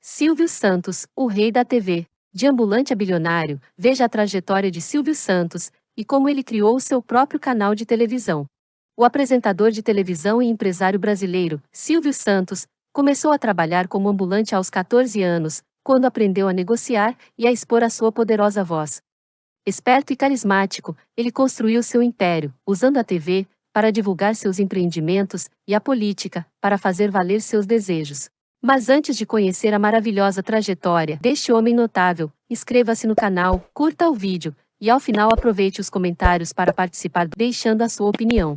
Silvio Santos, o rei da TV. De ambulante a bilionário, veja a trajetória de Silvio Santos e como ele criou seu próprio canal de televisão. O apresentador de televisão e empresário brasileiro, Silvio Santos, começou a trabalhar como ambulante aos 14 anos, quando aprendeu a negociar e a expor a sua poderosa voz. Esperto e carismático, ele construiu seu império, usando a TV para divulgar seus empreendimentos e a política para fazer valer seus desejos. Mas antes de conhecer a maravilhosa trajetória deste homem notável, inscreva-se no canal, curta o vídeo e ao final aproveite os comentários para participar deixando a sua opinião.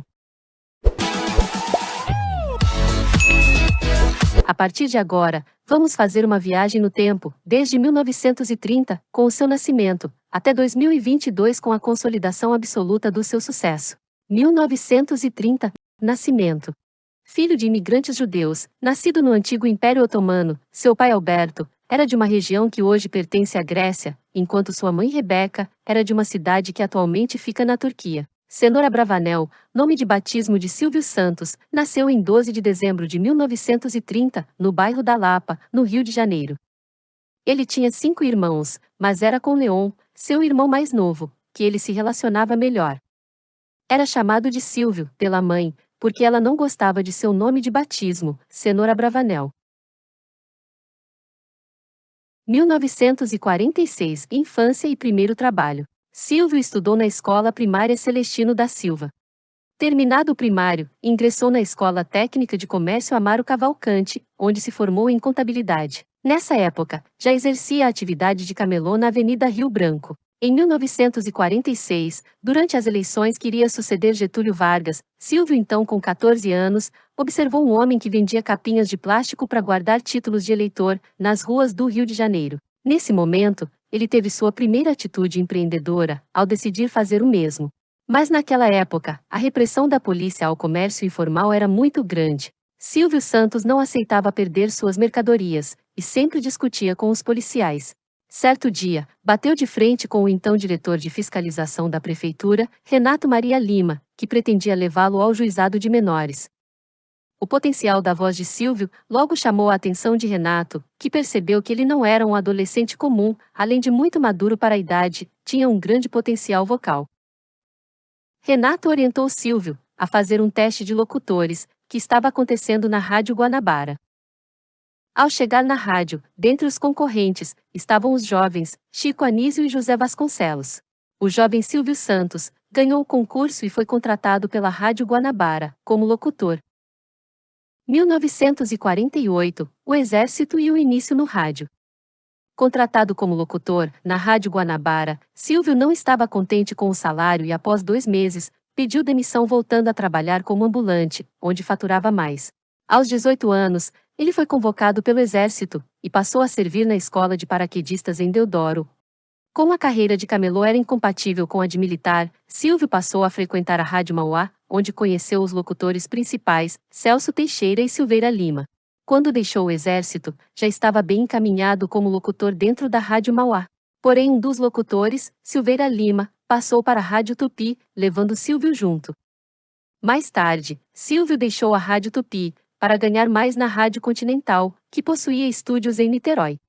A partir de agora, vamos fazer uma viagem no tempo, desde 1930, com o seu nascimento, até 2022 com a consolidação absoluta do seu sucesso. 1930, nascimento. Filho de imigrantes judeus, nascido no antigo Império Otomano, seu pai Alberto era de uma região que hoje pertence à Grécia, enquanto sua mãe Rebeca era de uma cidade que atualmente fica na Turquia. Cenoura Bravanel, nome de batismo de Silvio Santos, nasceu em 12 de dezembro de 1930, no bairro da Lapa, no Rio de Janeiro. Ele tinha 5 irmãos, mas era com Leon, seu irmão mais novo, que ele se relacionava melhor. Era chamado de Silvio, pela mãe, porque ela não gostava de seu nome de batismo, Cenoura Bravanel. 1946, infância e primeiro trabalho. Silvio estudou na escola primária Celestino da Silva. Terminado o primário, ingressou na Escola Técnica de Comércio Amaro Cavalcante, onde se formou em contabilidade. Nessa época, já exercia a atividade de camelô na Avenida Rio Branco. Em 1946, durante as eleições que iria suceder Getúlio Vargas, Silvio, então com 14 anos, observou um homem que vendia capinhas de plástico para guardar títulos de eleitor nas ruas do Rio de Janeiro. Nesse momento, ele teve sua primeira atitude empreendedora, ao decidir fazer o mesmo. Mas naquela época, a repressão da polícia ao comércio informal era muito grande. Silvio Santos não aceitava perder suas mercadorias, e sempre discutia com os policiais. Certo dia, bateu de frente com o então diretor de fiscalização da prefeitura, Renato Maria Lima, que pretendia levá-lo ao juizado de menores. O potencial da voz de Silvio logo chamou a atenção de Renato, que percebeu que ele não era um adolescente comum, além de muito maduro para a idade, tinha um grande potencial vocal. Renato orientou Silvio a fazer um teste de locutores, que estava acontecendo na Rádio Guanabara. Ao chegar na rádio, dentre os concorrentes, estavam os jovens, Chico Anísio e José Vasconcelos. O jovem Silvio Santos ganhou o concurso e foi contratado pela Rádio Guanabara, como locutor. 1948, o Exército e o início no rádio. Contratado como locutor, na Rádio Guanabara, Silvio não estava contente com o salário e após 2 meses, pediu demissão voltando a trabalhar como ambulante, onde faturava mais. Aos 18 anos, ele foi convocado pelo Exército, e passou a servir na escola de paraquedistas em Deodoro. Como a carreira de camelô era incompatível com a de militar, Silvio passou a frequentar a Rádio Mauá, onde conheceu os locutores principais, Celso Teixeira e Silveira Lima. Quando deixou o Exército, já estava bem encaminhado como locutor dentro da Rádio Mauá. Porém um dos locutores, Silveira Lima, passou para a Rádio Tupi, levando Silvio junto. Mais tarde, Silvio deixou a Rádio Tupi, para ganhar mais na Rádio Continental, que possuía estúdios em Niterói.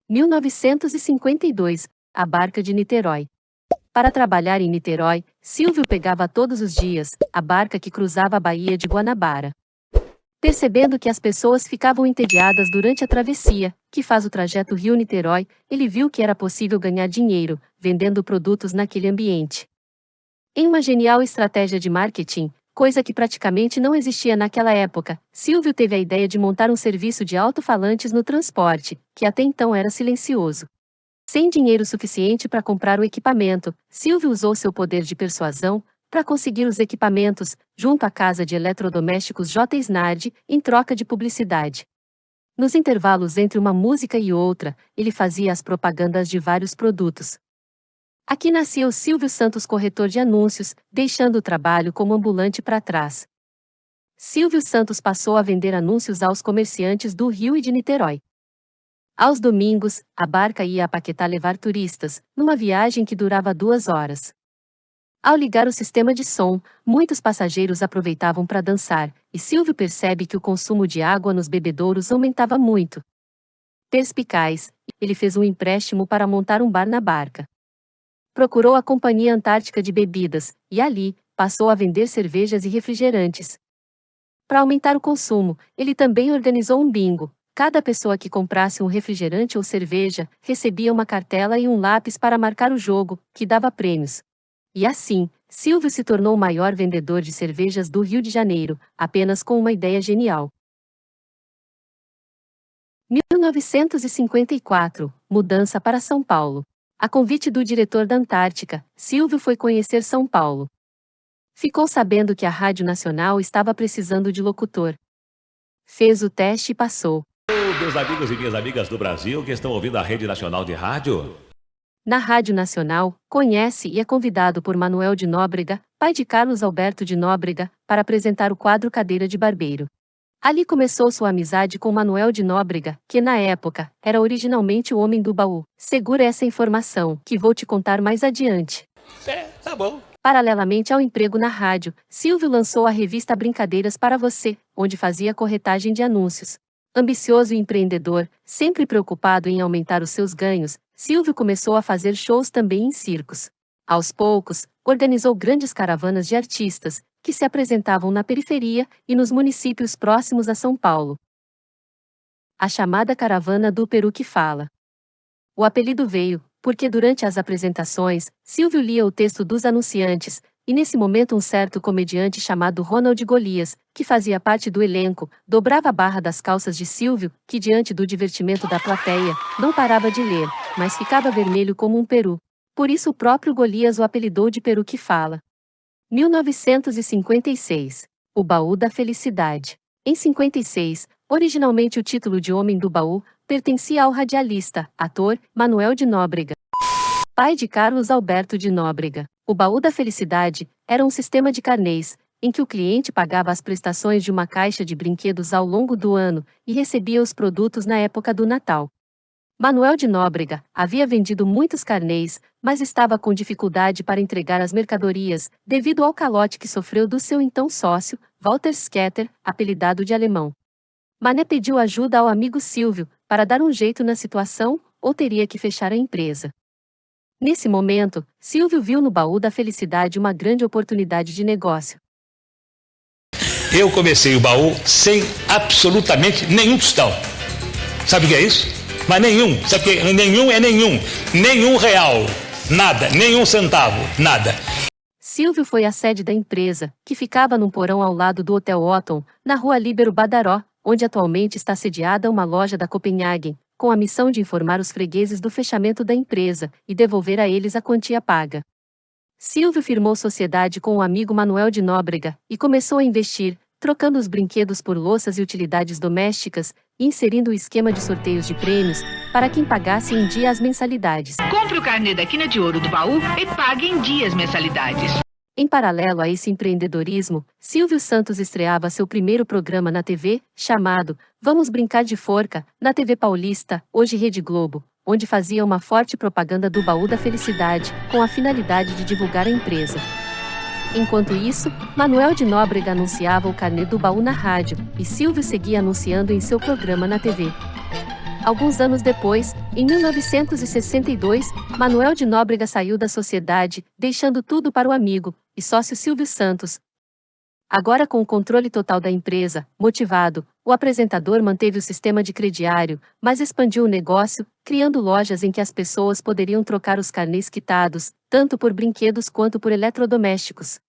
1952, a barca de Niterói. Para trabalhar em Niterói, Silvio pegava todos os dias a barca que cruzava a Baía de Guanabara. Percebendo que as pessoas ficavam entediadas durante a travessia, que faz o trajeto Rio-Niterói, ele viu que era possível ganhar dinheiro, vendendo produtos naquele ambiente. Em uma genial estratégia de marketing, coisa que praticamente não existia naquela época, Silvio teve a ideia de montar um serviço de alto-falantes no transporte, que até então era silencioso. Sem dinheiro suficiente para comprar o equipamento, Silvio usou seu poder de persuasão para conseguir os equipamentos, junto à casa de eletrodomésticos J. Snardi, em troca de publicidade. Nos intervalos entre uma música e outra, ele fazia as propagandas de vários produtos. Aqui nascia o Silvio Santos, corretor de anúncios, deixando o trabalho como ambulante para trás. Silvio Santos passou a vender anúncios aos comerciantes do Rio e de Niterói. Aos domingos, a barca ia a Paquetá levar turistas, numa viagem que durava 2 horas. Ao ligar o sistema de som, muitos passageiros aproveitavam para dançar, e Silvio percebe que o consumo de água nos bebedouros aumentava muito. Perspicaz, ele fez um empréstimo para montar um bar na barca. Procurou a Companhia Antártica de Bebidas, e ali, passou a vender cervejas e refrigerantes. Para aumentar o consumo, ele também organizou um bingo. Cada pessoa que comprasse um refrigerante ou cerveja, recebia uma cartela e um lápis para marcar o jogo, que dava prêmios. E assim, Silvio se tornou o maior vendedor de cervejas do Rio de Janeiro, apenas com uma ideia genial. 1954, mudança para São Paulo. A convite do diretor da Antártica, Silvio foi conhecer São Paulo. Ficou sabendo que a Rádio Nacional estava precisando de locutor. Fez o teste e passou. Meus amigos e minhas amigas do Brasil que estão ouvindo a Rede Nacional de Rádio. Na Rádio Nacional, conhece e é convidado por Manuel de Nóbrega, pai de Carlos Alberto de Nóbrega, para apresentar o quadro Cadeira de Barbeiro. Ali começou sua amizade com Manuel de Nóbrega, que na época, era originalmente o homem do baú. Segura essa informação, que vou te contar mais adiante. Tá bom. Paralelamente ao emprego na rádio, Silvio lançou a revista Brincadeiras para Você, onde fazia corretagem de anúncios. Ambicioso e empreendedor, sempre preocupado em aumentar os seus ganhos, Silvio começou a fazer shows também em circos. Aos poucos, organizou grandes caravanas de artistas, que se apresentavam na periferia e nos municípios próximos a São Paulo. A chamada Caravana do Peru que Fala. O apelido veio, porque durante as apresentações, Silvio lia o texto dos anunciantes, e nesse momento um certo comediante chamado Ronald Golias, que fazia parte do elenco, dobrava a barra das calças de Silvio, que diante do divertimento da plateia, não parava de ler, mas ficava vermelho como um peru. Por isso o próprio Golias o apelidou de Peru que Fala. 1956. O Baú da Felicidade. Em 56, originalmente o título de Homem do Baú, pertencia ao radialista, ator, Manuel de Nóbrega, pai de Carlos Alberto de Nóbrega. O Baú da Felicidade era um sistema de carnês, em que o cliente pagava as prestações de uma caixa de brinquedos ao longo do ano e recebia os produtos na época do Natal. Manuel de Nóbrega havia vendido muitos carnês, mas estava com dificuldade para entregar as mercadorias, devido ao calote que sofreu do seu então sócio, Walter Sketter, apelidado de Alemão. Mané pediu ajuda ao amigo Silvio, para dar um jeito na situação, ou teria que fechar a empresa. Nesse momento, Silvio viu no Baú da Felicidade uma grande oportunidade de negócio. Eu comecei o baú sem absolutamente nenhum tostão. Sabe o que é isso? Mas nenhum. Sabe o que é? Nenhum é nenhum. Nenhum real. Nada. Nenhum centavo. Nada. Silvio foi à sede da empresa, que ficava num porão ao lado do Hotel Otton, na rua Líbero Badaró, onde atualmente está sediada uma loja da Copenhagen, com a missão de informar os fregueses do fechamento da empresa e devolver a eles a quantia paga. Silvio firmou sociedade com o amigo Manuel de Nóbrega e começou a investir, trocando os brinquedos por louças e utilidades domésticas, e inserindo o esquema de sorteios de prêmios para quem pagasse em dia as mensalidades. Compre o carnê da Quina de Ouro do Baú e pague em dia as mensalidades. Em paralelo a esse empreendedorismo, Silvio Santos estreava seu primeiro programa na TV, chamado Vamos Brincar de Forca, na TV Paulista, hoje Rede Globo, onde fazia uma forte propaganda do Baú da Felicidade, com a finalidade de divulgar a empresa. Enquanto isso, Manuel de Nóbrega anunciava o carnê do baú na rádio, e Silvio seguia anunciando em seu programa na TV. Alguns anos depois, em 1962, Manuel de Nóbrega saiu da sociedade, deixando tudo para o amigo e sócio Silvio Santos. Agora com o controle total da empresa, motivado, o apresentador manteve o sistema de crediário, mas expandiu o negócio, criando lojas em que as pessoas poderiam trocar os carnês quitados, tanto por brinquedos quanto por eletrodomésticos.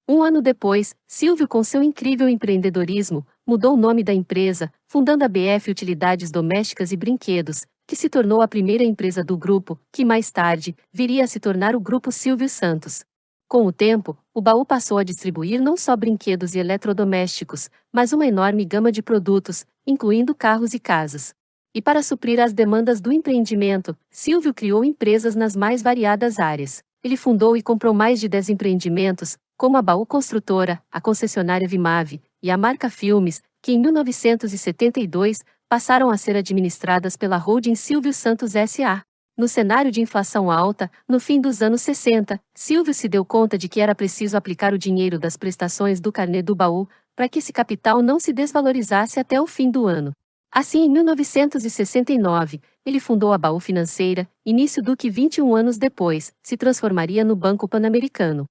Um ano depois, Silvio, com seu incrível empreendedorismo, mudou o nome da empresa, fundando a BF Utilidades Domésticas e Brinquedos, que se tornou a primeira empresa do grupo, que mais tarde viria a se tornar o Grupo Silvio Santos. Com o tempo, o baú passou a distribuir não só brinquedos e eletrodomésticos, mas uma enorme gama de produtos, incluindo carros e casas. E para suprir as demandas do empreendimento, Silvio criou empresas nas mais variadas áreas. Ele fundou e comprou mais de 10 empreendimentos, como a Baú Construtora, a concessionária Vimave e a Marca Filmes, que em 1972 passaram a ser administradas pela holding Silvio Santos S.A. No cenário de inflação alta, no fim dos anos 60, Silvio se deu conta de que era preciso aplicar o dinheiro das prestações do carnê do baú, para que esse capital não se desvalorizasse até o fim do ano. Assim, em 1969, ele fundou a Baú Financeira, início do que 21 anos depois, se transformaria no Banco Pan-Americano.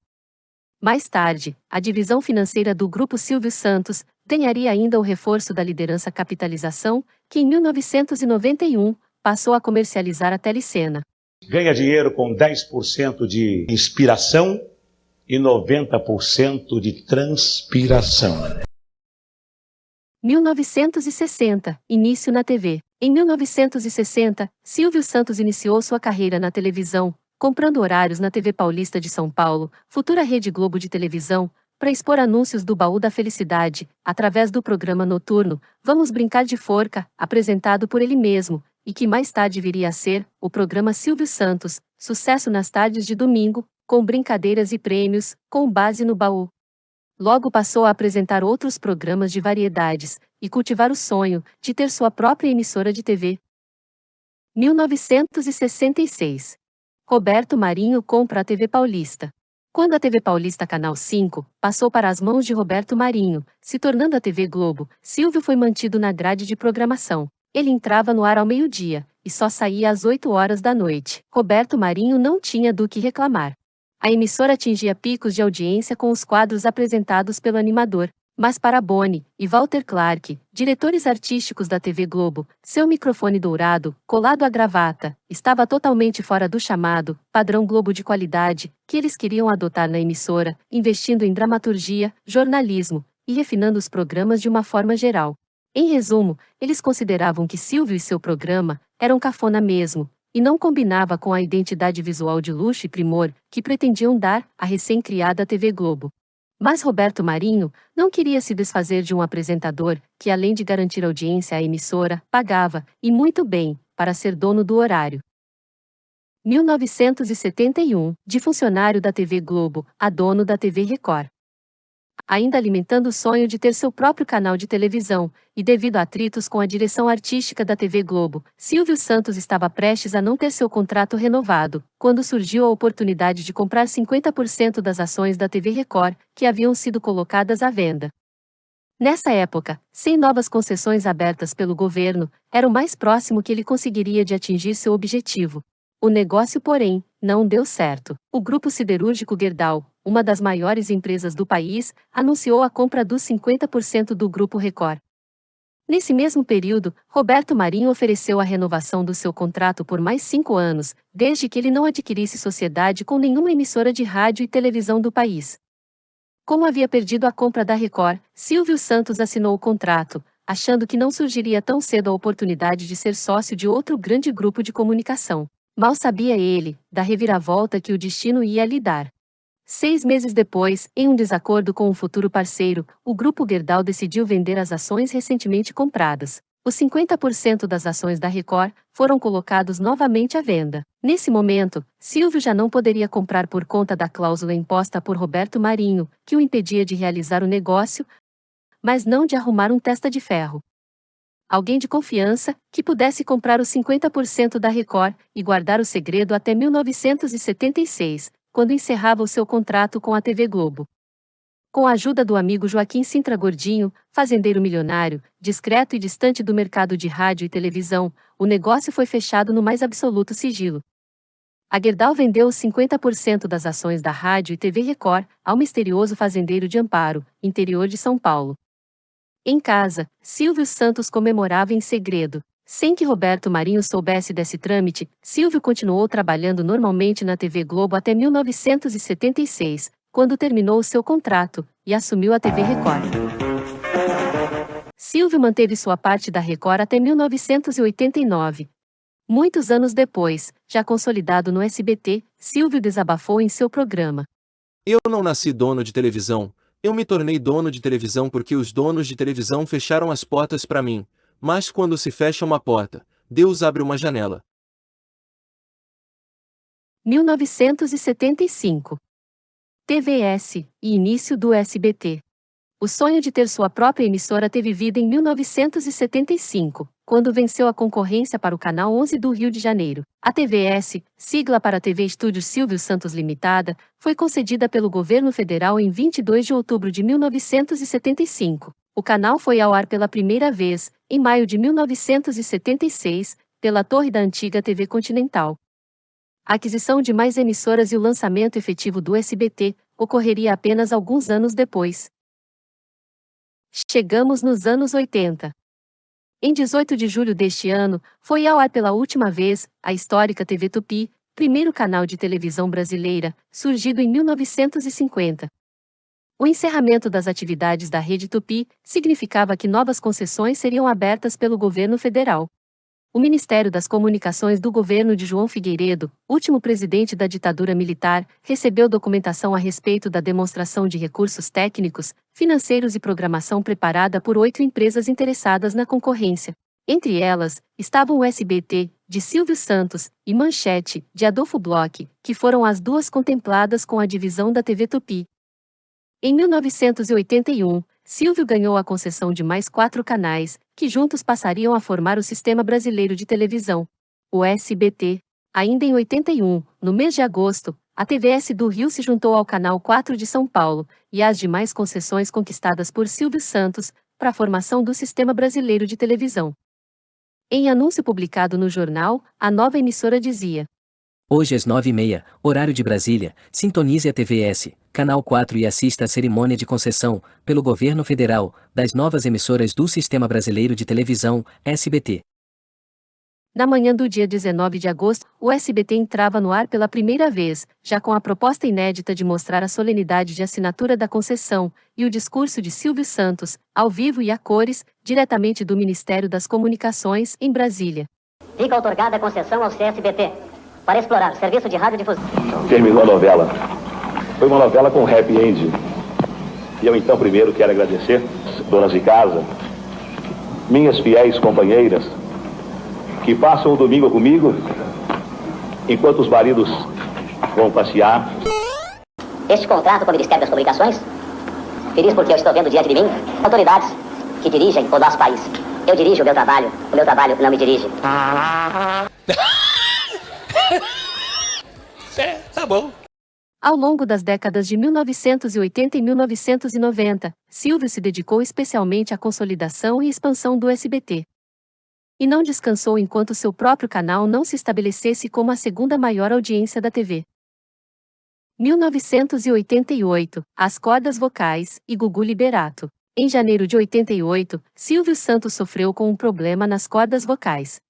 Mais tarde, a divisão financeira do Grupo Silvio Santos ganharia ainda o reforço da liderança capitalização, que em 1991 passou a comercializar a Telecena. Ganha dinheiro com 10% de inspiração e 90% de transpiração. 1960, início na TV. Em 1960, Silvio Santos iniciou sua carreira na televisão, comprando horários na TV Paulista de São Paulo, futura Rede Globo de televisão, para expor anúncios do Baú da Felicidade, através do programa noturno Vamos Brincar de Forca, apresentado por ele mesmo, e que mais tarde viria a ser o programa Silvio Santos, sucesso nas tardes de domingo, com brincadeiras e prêmios, com base no Baú. Logo passou a apresentar outros programas de variedades e cultivar o sonho de ter sua própria emissora de TV. 1966. Roberto Marinho compra a TV Paulista. Quando a TV Paulista Canal 5 passou para as mãos de Roberto Marinho, se tornando a TV Globo, Silvio foi mantido na grade de programação. Ele entrava no ar ao meio-dia e só saía às 8 horas da noite. Roberto Marinho não tinha do que reclamar. A emissora atingia picos de audiência com os quadros apresentados pelo animador, mas para Boni e Walter Clark, diretores artísticos da TV Globo, seu microfone dourado, colado à gravata, estava totalmente fora do chamado padrão Globo de qualidade que eles queriam adotar na emissora, investindo em dramaturgia, jornalismo e refinando os programas de uma forma geral. Em resumo, eles consideravam que Silvio e seu programa eram cafona mesmo, e não combinava com a identidade visual de luxo e primor que pretendiam dar à recém-criada TV Globo. Mas Roberto Marinho não queria se desfazer de um apresentador que, além de garantir audiência à emissora, pagava, e muito bem, para ser dono do horário. 1971, de funcionário da TV Globo a dono da TV Record. Ainda alimentando o sonho de ter seu próprio canal de televisão, e devido a atritos com a direção artística da TV Globo, Silvio Santos estava prestes a não ter seu contrato renovado, quando surgiu a oportunidade de comprar 50% das ações da TV Record, que haviam sido colocadas à venda. Nessa época, sem novas concessões abertas pelo governo, era o mais próximo que ele conseguiria de atingir seu objetivo. O negócio, porém, não deu certo. O grupo siderúrgico Gerdau, uma das maiores empresas do país, anunciou a compra dos 50% do Grupo Record. Nesse mesmo período, Roberto Marinho ofereceu a renovação do seu contrato por mais 5 anos, desde que ele não adquirisse sociedade com nenhuma emissora de rádio e televisão do país. Como havia perdido a compra da Record, Silvio Santos assinou o contrato, achando que não surgiria tão cedo a oportunidade de ser sócio de outro grande grupo de comunicação. Mal sabia ele da reviravolta que o destino ia lhe dar. 6 meses depois, em um desacordo com um futuro parceiro, o Grupo Gerdau decidiu vender as ações recentemente compradas. Os 50% das ações da Record foram colocados novamente à venda. Nesse momento, Silvio já não poderia comprar por conta da cláusula imposta por Roberto Marinho, que o impedia de realizar o negócio, mas não de arrumar um testa de ferro. Alguém de confiança, que pudesse comprar os 50% da Record e guardar o segredo até 1976, quando encerrava o seu contrato com a TV Globo. Com a ajuda do amigo Joaquim Sintra Gordinho, fazendeiro milionário, discreto e distante do mercado de rádio e televisão, o negócio foi fechado no mais absoluto sigilo. A Gerdau vendeu os 50% das ações da rádio e TV Record ao misterioso fazendeiro de Amparo, interior de São Paulo. Em casa, Silvio Santos comemorava em segredo. Sem que Roberto Marinho soubesse desse trâmite, Silvio continuou trabalhando normalmente na TV Globo até 1976, quando terminou seu contrato, e assumiu a TV Record. Silvio manteve sua parte da Record até 1989. Muitos anos depois, já consolidado no SBT, Silvio desabafou em seu programa. Eu não nasci dono de televisão. Eu me tornei dono de televisão porque os donos de televisão fecharam as portas para mim. Mas quando se fecha uma porta, Deus abre uma janela. 1975. TVS e início do SBT. O sonho de ter sua própria emissora teve vida em 1975, quando venceu a concorrência para o Canal 11 do Rio de Janeiro. A TVS, sigla para TV Estúdios Silvio Santos Limitada, foi concedida pelo governo federal em 22 de outubro de 1975. O canal foi ao ar pela primeira vez, em maio de 1976, pela torre da antiga TV Continental. A aquisição de mais emissoras e o lançamento efetivo do SBT ocorreria apenas alguns anos depois. Chegamos nos anos 80. Em 18 de julho deste ano, foi ao ar pela última vez a histórica TV Tupi, primeiro canal de televisão brasileira, surgido em 1950. O encerramento das atividades da Rede Tupi significava que novas concessões seriam abertas pelo governo federal. O Ministério das Comunicações do governo de João Figueiredo, último presidente da ditadura militar, recebeu documentação a respeito da demonstração de recursos técnicos, financeiros e programação preparada por 8 empresas interessadas na concorrência. Entre elas, estavam o SBT, de Silvio Santos, e Manchete, de Adolfo Bloch, que foram as duas contempladas com a divisão da TV Tupi. Em 1981, Silvio ganhou a concessão de mais 4 canais, que juntos passariam a formar o Sistema Brasileiro de Televisão, o SBT. Ainda em 81, no mês de agosto, a TVS do Rio se juntou ao Canal 4 de São Paulo, e às demais concessões conquistadas por Silvio Santos, para a formação do Sistema Brasileiro de Televisão. Em anúncio publicado no jornal, a nova emissora dizia: Hoje às 9h30, horário de Brasília, sintonize a TVS, Canal 4 e assista à cerimônia de concessão, pelo Governo Federal, das novas emissoras do Sistema Brasileiro de Televisão, SBT. Na manhã do dia 19 de agosto, o SBT entrava no ar pela primeira vez, já com a proposta inédita de mostrar a solenidade de assinatura da concessão, e o discurso de Silvio Santos, ao vivo e a cores, diretamente do Ministério das Comunicações, em Brasília. Fica outorgada a concessão ao CSBT, para explorar o serviço de radiodifusão. Terminou a novela. Foi uma novela com happy ending. E eu então primeiro quero agradecer, donas de casa, minhas fiéis companheiras, que passam o domingo comigo, enquanto os maridos vão passear. Este contrato com o Ministério das Comunicações, feliz porque eu estou vendo diante de mim autoridades que dirigem o nosso país. Eu dirijo o meu trabalho não me dirige. Tá bom. Ao longo das décadas de 1980 e 1990, Silvio se dedicou especialmente à consolidação e expansão do SBT. E não descansou enquanto seu próprio canal não se estabelecesse como a segunda maior audiência da TV. 1988, As Cordas Vocais, e Gugu Liberato. Em janeiro de 88, Silvio Santos sofreu com um problema nas cordas vocais.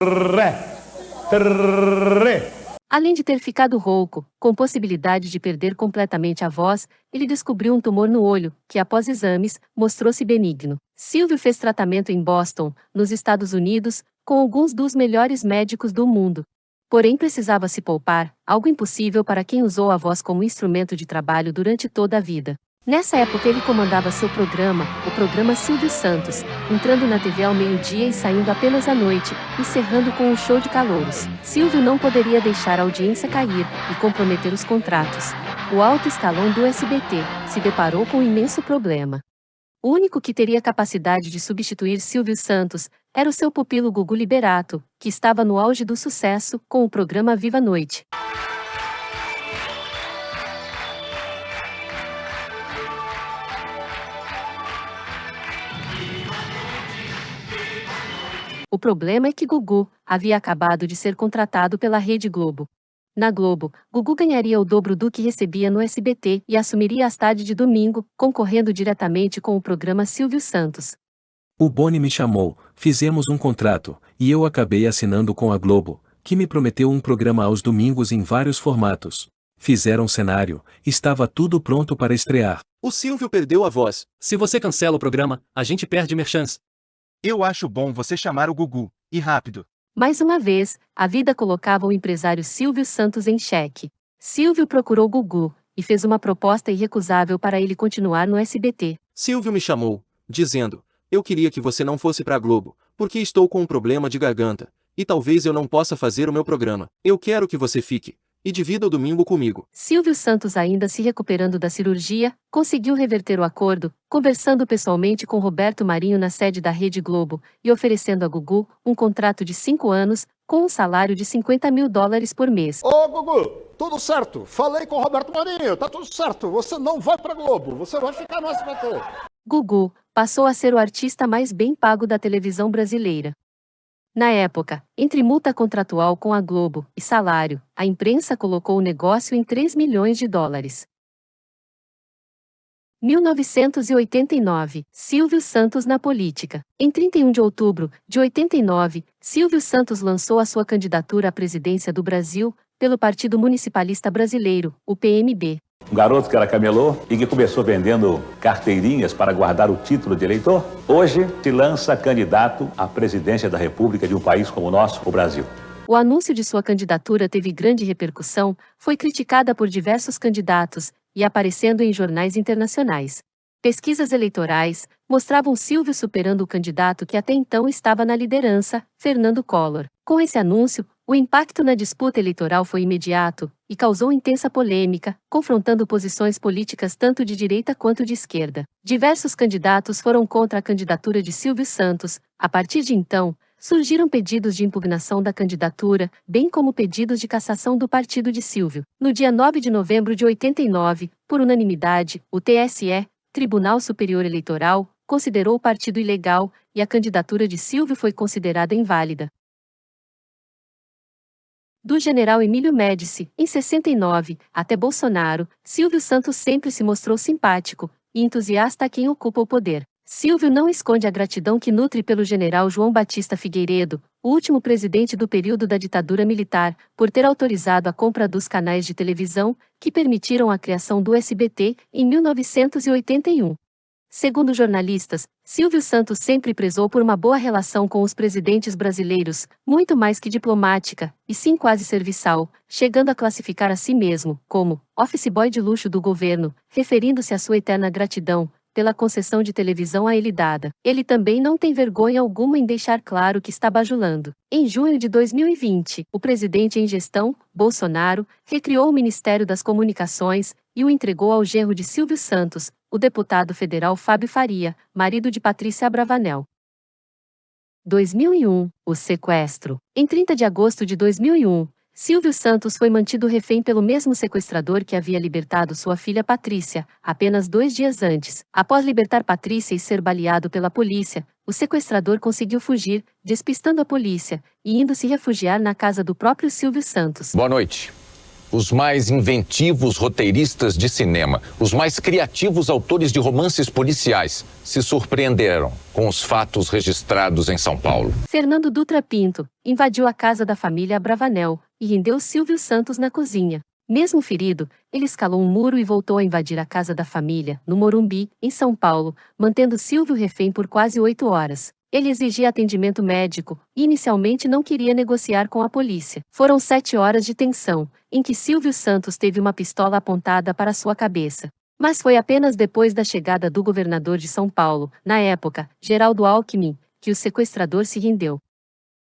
Além de ter ficado rouco, com possibilidade de perder completamente a voz, ele descobriu um tumor no olho, que após exames, mostrou-se benigno. Silvio fez tratamento em Boston, nos Estados Unidos, com alguns dos melhores médicos do mundo. Porém precisava se poupar, algo impossível para quem usou a voz como instrumento de trabalho durante toda a vida. Nessa época ele comandava seu programa, o programa Silvio Santos, entrando na TV ao meio-dia e saindo apenas à noite, encerrando com um show de calouros. Silvio não poderia deixar a audiência cair e comprometer os contratos. O alto escalão do SBT se deparou com um imenso problema. O único que teria capacidade de substituir Silvio Santos era o seu pupilo Gugu Liberato, que estava no auge do sucesso com o programa Viva a Noite. O problema é que Gugu havia acabado de ser contratado pela Rede Globo. Na Globo, Gugu ganharia o dobro do que recebia no SBT e assumiria as tardes de domingo, concorrendo diretamente com o programa Silvio Santos. O Boni me chamou, fizemos um contrato, e eu acabei assinando com a Globo, que me prometeu um programa aos domingos em vários formatos. Fizeram cenário, estava tudo pronto para estrear. O Silvio perdeu a voz. Se você cancela o programa, a gente perde merchans. Eu acho bom você chamar o Gugu, e rápido. Mais uma vez, a vida colocava o empresário Silvio Santos em xeque. Silvio procurou Gugu e fez uma proposta irrecusável para ele continuar no SBT. Silvio me chamou, dizendo: eu queria que você não fosse pra Globo, porque estou com um problema de garganta, e talvez eu não possa fazer o meu programa. Eu quero que você fique e divida o domingo comigo. Silvio Santos, ainda se recuperando da cirurgia, conseguiu reverter o acordo, conversando pessoalmente com Roberto Marinho na sede da Rede Globo, e oferecendo a Gugu um contrato de 5 anos, com um salário de $50 mil por mês. Ô Gugu, tudo certo. Falei com o Roberto Marinho, tá tudo certo. Você não vai pra Globo, você vai ficar no SBT. Gugu, passou a ser o artista mais bem pago da televisão brasileira. Na época, entre multa contratual com a Globo e salário, a imprensa colocou o negócio em 3 milhões de dólares. 1989, Silvio Santos na política. Em 31 de outubro de 89, Silvio Santos lançou a sua candidatura à presidência do Brasil, pelo Partido Municipalista Brasileiro, o PMB. Um garoto que era camelô e que começou vendendo carteirinhas para guardar o título de eleitor, hoje se lança candidato à presidência da República de um país como o nosso, o Brasil. O anúncio de sua candidatura teve grande repercussão, foi criticada por diversos candidatos e aparecendo em jornais internacionais. Pesquisas eleitorais mostravam Silvio superando o candidato que até então estava na liderança, Fernando Collor. Com esse anúncio, o impacto na disputa eleitoral foi imediato e causou intensa polêmica, confrontando posições políticas tanto de direita quanto de esquerda. Diversos candidatos foram contra a candidatura de Silvio Santos. A partir de então, surgiram pedidos de impugnação da candidatura, bem como pedidos de cassação do partido de Silvio. No dia 9 de novembro de 89, por unanimidade, o TSE, Tribunal Superior Eleitoral, considerou o partido ilegal e a candidatura de Silvio foi considerada inválida. Do general Emílio Médici, em 69, até Bolsonaro, Silvio Santos sempre se mostrou simpático e entusiasta a quem ocupa o poder. Silvio não esconde a gratidão que nutre pelo general João Batista Figueiredo, o último presidente do período da ditadura militar, por ter autorizado a compra dos canais de televisão, que permitiram a criação do SBT, em 1981. Segundo jornalistas, Silvio Santos sempre prezou por uma boa relação com os presidentes brasileiros, muito mais que diplomática, e sim quase serviçal, chegando a classificar a si mesmo como office boy de luxo do governo, referindo-se à sua eterna gratidão pela concessão de televisão a ele dada. Ele também não tem vergonha alguma em deixar claro que está bajulando. Em junho de 2020, o presidente em gestão, Bolsonaro, recriou o Ministério das Comunicações e o entregou ao genro de Silvio Santos, o deputado federal Fábio Faria, marido de Patrícia Abravanel. 2001, o sequestro. Em 30 de agosto de 2001, Silvio Santos foi mantido refém pelo mesmo sequestrador que havia libertado sua filha Patrícia, apenas 2 dias antes. Após libertar Patrícia e ser baleado pela polícia, o sequestrador conseguiu fugir, despistando a polícia, e indo se refugiar na casa do próprio Silvio Santos. Boa noite. Os mais inventivos roteiristas de cinema, os mais criativos autores de romances policiais, se surpreenderam com os fatos registrados em São Paulo. Fernando Dutra Pinto invadiu a casa da família Abravanel e rendeu Silvio Santos na cozinha. Mesmo ferido, ele escalou um muro e voltou a invadir a casa da família, no Morumbi, em São Paulo, mantendo Silvio refém por quase 8 horas. Ele exigia atendimento médico e inicialmente não queria negociar com a polícia. Foram 7 horas de tensão, em que Silvio Santos teve uma pistola apontada para sua cabeça. Mas foi apenas depois da chegada do governador de São Paulo, na época, Geraldo Alckmin, que o sequestrador se rendeu.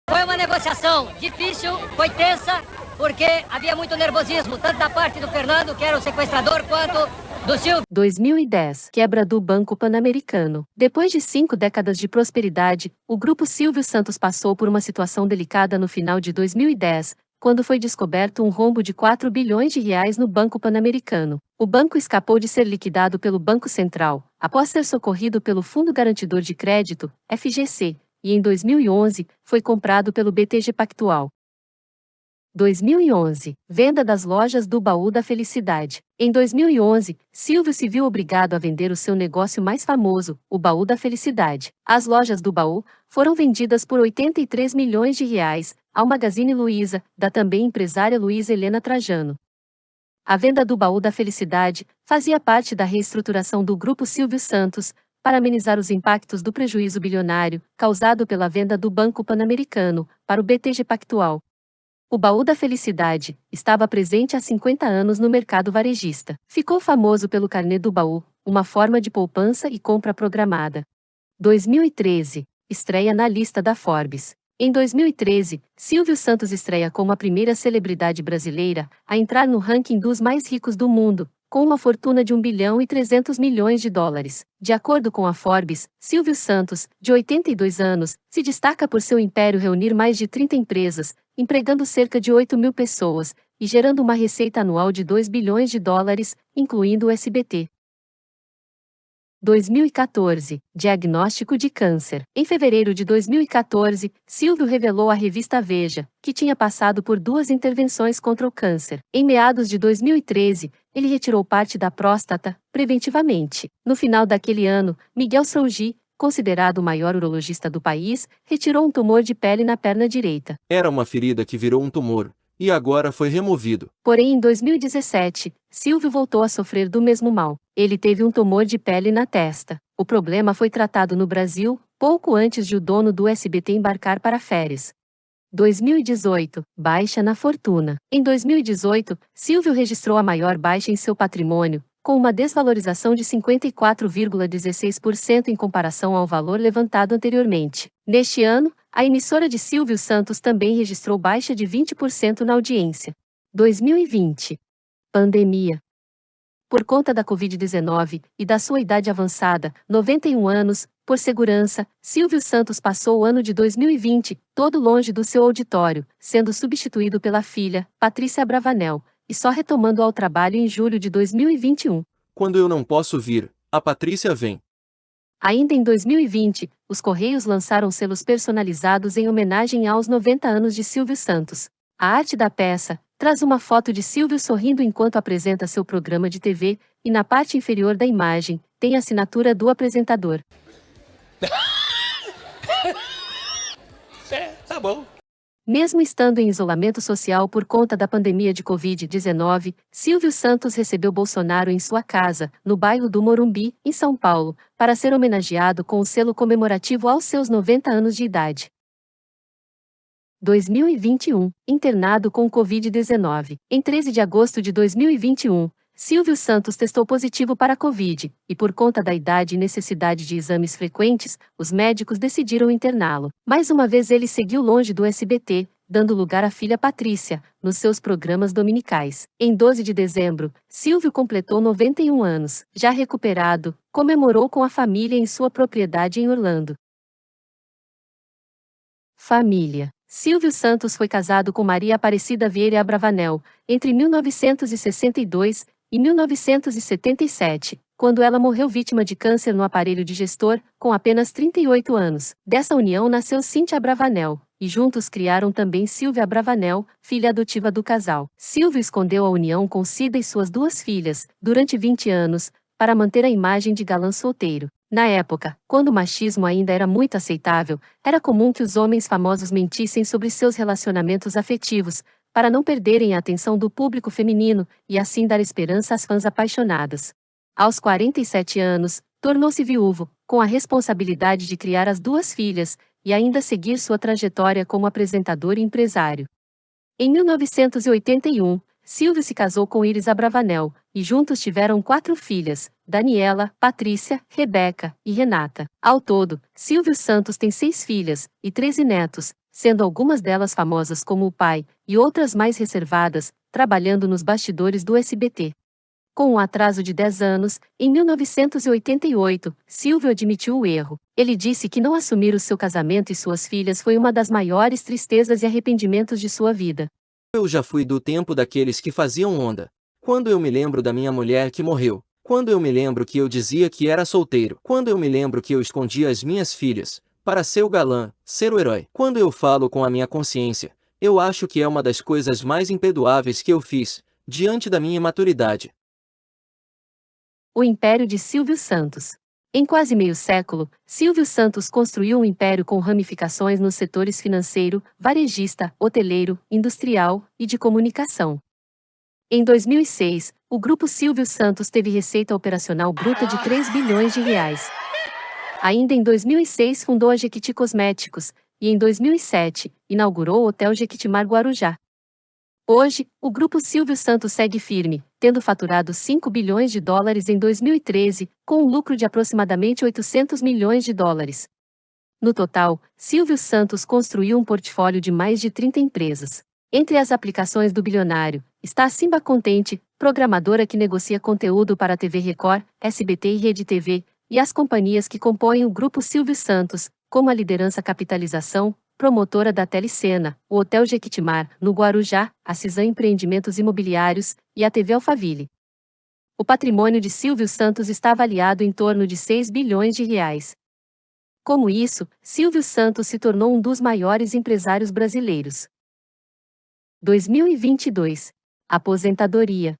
Foi uma negociação difícil, foi tensa, porque havia muito nervosismo, tanto da parte do Fernando, que era o sequestrador, quanto do Silvio. 2010, quebra do Banco Pan-Americano. Depois de 5 décadas de prosperidade, o grupo Silvio Santos passou por uma situação delicada no final de 2010, quando foi descoberto um rombo de 4 bilhões de reais no Banco Pan-Americano. O banco escapou de ser liquidado pelo Banco Central, após ser socorrido pelo Fundo Garantidor de Crédito, FGC, e em 2011, foi comprado pelo BTG Pactual. 2011, venda das lojas do Baú da Felicidade. Em 2011, Silvio se viu obrigado a vender o seu negócio mais famoso, o Baú da Felicidade. As lojas do Baú foram vendidas por 83 milhões de reais ao Magazine Luiza, da também empresária Luiza Helena Trajano. A venda do Baú da Felicidade fazia parte da reestruturação do grupo Silvio Santos, para amenizar os impactos do prejuízo bilionário causado pela venda do Banco Pan-Americano para o BTG Pactual. O Baú da Felicidade estava presente há 50 anos no mercado varejista. Ficou famoso pelo carnê do baú, uma forma de poupança e compra programada. 2013, estreia na lista da Forbes. Em 2013, Silvio Santos estreia como a primeira celebridade brasileira a entrar no ranking dos mais ricos do mundo, com uma fortuna de 1 bilhão e 300 milhões de dólares. De acordo com a Forbes, Silvio Santos, de 82 anos, se destaca por seu império reunir mais de 30 empresas, empregando cerca de 8 mil pessoas, e gerando uma receita anual de 2 bilhões de dólares, incluindo o SBT. 2014, diagnóstico de câncer. Em fevereiro de 2014, Silvio revelou à revista Veja que tinha passado por 2 intervenções contra o câncer. Em meados de 2013, ele retirou parte da próstata, preventivamente. No final daquele ano, Miguel Sougi, considerado o maior urologista do país, retirou um tumor de pele na perna direita. Era uma ferida que virou um tumor, e agora foi removido. Porém, em 2017, Silvio voltou a sofrer do mesmo mal. Ele teve um tumor de pele na testa. O problema foi tratado no Brasil, pouco antes de o dono do SBT embarcar para férias. 2018, baixa na fortuna. Em 2018, Silvio registrou a maior baixa em seu patrimônio, com uma desvalorização de 54,16% em comparação ao valor levantado anteriormente. Neste ano, a emissora de Silvio Santos também registrou baixa de 20% na audiência. 2020. Pandemia. Por conta da Covid-19 e da sua idade avançada, 91 anos, por segurança, Silvio Santos passou o ano de 2020 todo longe do seu auditório, sendo substituído pela filha, Patrícia Abravanel, e só retomando ao trabalho em julho de 2021. Quando eu não posso vir, a Patrícia vem. Ainda em 2020, os Correios lançaram selos personalizados em homenagem aos 90 anos de Silvio Santos. A arte da peça traz uma foto de Silvio sorrindo enquanto apresenta seu programa de TV, e na parte inferior da imagem, tem a assinatura do apresentador. Tá bom. Mesmo estando em isolamento social por conta da pandemia de Covid-19, Silvio Santos recebeu Bolsonaro em sua casa, no bairro do Morumbi, em São Paulo, para ser homenageado com o selo comemorativo aos seus 90 anos de idade. 2021, internado com Covid-19. Em 13 de agosto de 2021, Silvio Santos testou positivo para a Covid, e por conta da idade e necessidade de exames frequentes, os médicos decidiram interná-lo. Mais uma vez ele seguiu longe do SBT, dando lugar à filha Patrícia, nos seus programas dominicais. Em 12 de dezembro, Silvio completou 91 anos. Já recuperado, comemorou com a família em sua propriedade em Orlando. Família. Silvio Santos foi casado com Maria Aparecida Vieira Abravanel, entre 1962 e 1977, quando ela morreu vítima de câncer no aparelho digestor, com apenas 38 anos. Dessa união nasceu Cíntia Abravanel, e juntos criaram também Silvia Abravanel, filha adotiva do casal. Silvio escondeu a união com Cida e suas 2 filhas, durante 20 anos, para manter a imagem de galã solteiro. Na época, quando o machismo ainda era muito aceitável, era comum que os homens famosos mentissem sobre seus relacionamentos afetivos, para não perderem a atenção do público feminino, e assim dar esperança às fãs apaixonadas. Aos 47 anos, tornou-se viúvo, com a responsabilidade de criar as 2 filhas, e ainda seguir sua trajetória como apresentador e empresário. Em 1981, Silvio se casou com Iris Abravanel, e juntos tiveram 4 filhas, Daniela, Patrícia, Rebeca e Renata. Ao todo, Silvio Santos tem 6 filhas e 13 netos, sendo algumas delas famosas como o pai, e outras mais reservadas, trabalhando nos bastidores do SBT. Com um atraso de 10 anos, em 1988, Silvio admitiu o erro. Ele disse que não assumir o seu casamento e suas filhas foi uma das maiores tristezas e arrependimentos de sua vida. Eu já fui do tempo daqueles que faziam onda. Quando eu me lembro da minha mulher que morreu. Quando eu me lembro que eu dizia que era solteiro. Quando eu me lembro que eu escondia as minhas filhas, para ser o galã, ser o herói. Quando eu falo com a minha consciência, eu acho que é uma das coisas mais imperdoáveis que eu fiz, diante da minha imaturidade. O Império de Silvio Santos. Em quase meio século, Silvio Santos construiu um império com ramificações nos setores financeiro, varejista, hoteleiro, industrial e de comunicação. Em 2006, o Grupo Silvio Santos teve receita operacional bruta de 3 bilhões de reais. Ainda em 2006 fundou a Jequiti Cosméticos, e em 2007, inaugurou o Hotel Jequitimar Guarujá. Hoje, o Grupo Silvio Santos segue firme, tendo faturado 5 bilhões de dólares em 2013, com um lucro de aproximadamente 800 milhões de dólares. No total, Silvio Santos construiu um portfólio de mais de 30 empresas. Entre as aplicações do bilionário, está a Simba Contente, programadora que negocia conteúdo para a TV Record, SBT e Rede TV, e as companhias que compõem o Grupo Silvio Santos, como a Liderança Capitalização, promotora da Telecena, o Hotel Jequitimar, no Guarujá, a Cisan Empreendimentos Imobiliários, e a TV Alphaville. O patrimônio de Silvio Santos está avaliado em torno de 6 bilhões de reais. Como isso, Silvio Santos se tornou um dos maiores empresários brasileiros. 2022. Aposentadoria.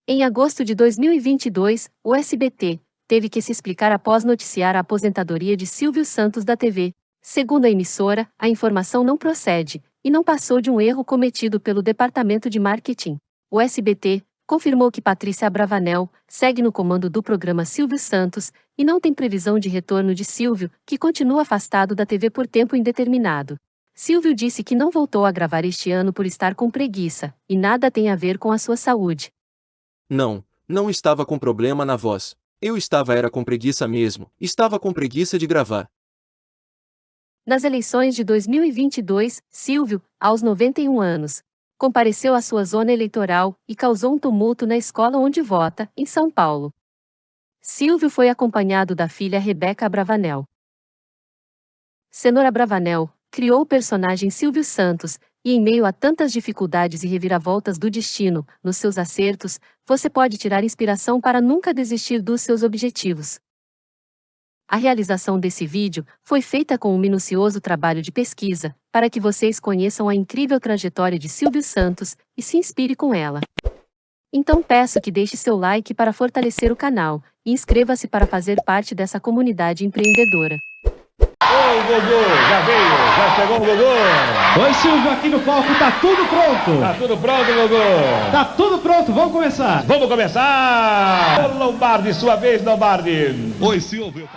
Em agosto de 2022, o SBT teve que se explicar após noticiar a aposentadoria de Silvio Santos da TV. Segundo a emissora, a informação não procede e não passou de um erro cometido pelo departamento de marketing. O SBT confirmou que Patrícia Abravanel segue no comando do programa Silvio Santos e não tem previsão de retorno de Silvio, que continua afastado da TV por tempo indeterminado. Silvio disse que não voltou a gravar este ano por estar com preguiça, e nada tem a ver com a sua saúde. Não estava com problema na voz. Eu estava com preguiça mesmo, estava com preguiça de gravar. Nas eleições de 2022, Silvio, aos 91 anos, compareceu à sua zona eleitoral e causou um tumulto na escola onde vota, em São Paulo. Silvio foi acompanhado da filha Rebeca Abravanel. Cenoura Abravanel criou o personagem Silvio Santos, e em meio a tantas dificuldades e reviravoltas do destino, nos seus acertos, você pode tirar inspiração para nunca desistir dos seus objetivos. A realização desse vídeo foi feita com um minucioso trabalho de pesquisa, para que vocês conheçam a incrível trajetória de Silvio Santos e se inspire com ela. Então peço que deixe seu like para fortalecer o canal, e inscreva-se para fazer parte dessa comunidade empreendedora. Oi, Gugu, já veio, já chegou o Gugu. Oi, Silvio, aqui no palco, tá tudo pronto. Tá tudo pronto, Gugu. Tá tudo pronto, vamos começar. Vamos começar. Lombardi, sua vez, Lombardi. Oi, Silvio.